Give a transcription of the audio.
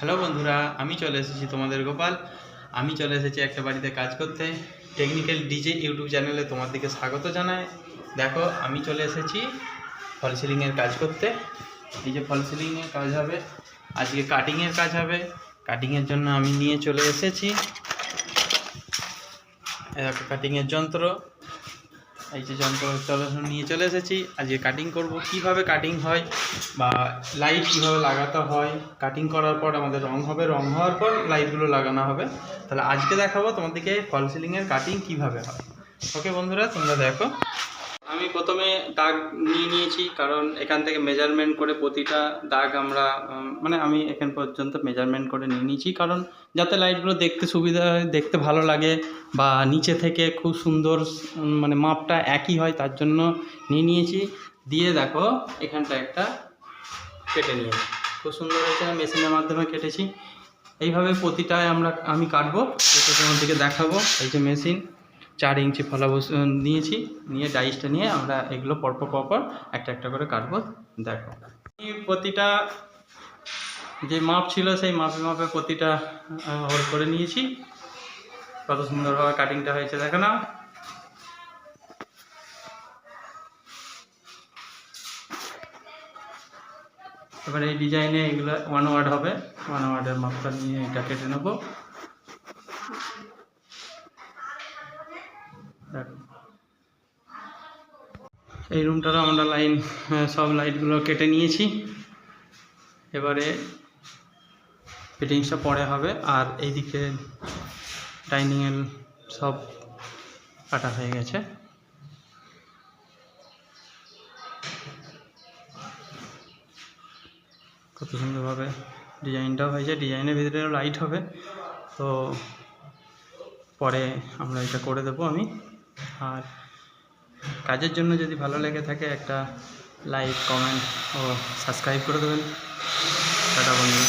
Hello বন্ধুরা, আমি চলে এসেছি তোমাদের গোপাল। আমি চলে এসেছি একটা বাড়িতে কাজ করতে। টেকনিক্যাল ডিজে ইউটিউব চ্যানেলে তোমাদেরকে স্বাগত জানাই। দেখো, আমি চলে এসেছি ফল সিলিংয়ের কাজ করতে। এই যে ফল সিলিংয়ের কাজ হবে, আজকে কাটিংয়ের কাজ হবে। কাটিংয়ের জন্য আমি নিয়ে চলে এসেছি একটা কাটিংয়ের যন্ত্র। এই যে যন্ত্র নিয়ে চলে এসেছি। আজকে কাটিং করব, কিভাবে কাটিং হয় বা লাইট কিভাবে লাগাতে হয়। কাটিং করার পর আমাদের রং হবে, রং হওয়ার পর লাইটগুলো লাগানো হবে। তাহলে আজকে দেখাবো তোমাদেরকে ফল সিলিংয়ের কাটিং কিভাবে হয়। ওকে বন্ধুরা, তোমরা দেখো। আমি প্রথমে দাগ নিয়ে নিয়েছি, কারণ এখান থেকে মেজারমেন্ট করে প্রতিটা দাগ আমরা আমি এখান পর্যন্ত মেজারমেন্ট করে নিয়ে নিয়েছি, কারণ যাতে লাইটগুলো দেখতে সুবিধা হয়, দেখতে ভালো লাগে, বা নিচে থেকে খুব সুন্দর মাপটা একই হয়, তার জন্য নিয়ে নিয়েছি। দিয়ে দেখো, এখানটা একটা কেটে নিয়েছি, খুব সুন্দর হয়েছে, মেশিনের মাধ্যমে কেটেছি। এইভাবে প্রতিটায় আমি কাটবো, কেটে তোমাদেরকে দেখাবো। এই যে মেশিন 4 ইঞ্চি ফলাবস নিয়েছি, নিয়ে ডাইসটা নিয়ে আমরা এগুলো পরপর একটা একটা করে কাটবো। দেখো, প্রতিটা যে মাপ ছিল সেই মাপে প্রতিটা হোল করে নিয়েছি। কত সুন্দরভাবে কাটিংটা হয়েছে দেখো না। এবার এই ডিজাইনে এগুলো 1 ওয়ার্ড হবে, 1 ওয়ার্ডের মাপটা নিয়ে এটা কেটে নেবো। দেখো, এই রুমটারও আমরা সব লাইটগুলো কেটে নিয়েছি। এবারে ফিটিংসটা পরে হবে। আর এইদিকে ডাইনিংয়ের সব কাটা হয়ে গেছে। কত সুন্দরভাবে ডিজাইনটাও হয়েছে, ডিজাইনের ভিতরেও লাইট হবে। তো পরে আমরা এটা করে দেবো আমি। আর কাজের জন্য যদি ভালো লেগে থাকে একটা লাইক, কমেন্ট ও সাবস্ক্রাইব করে দেবেন। টাটা বন্ধুরা।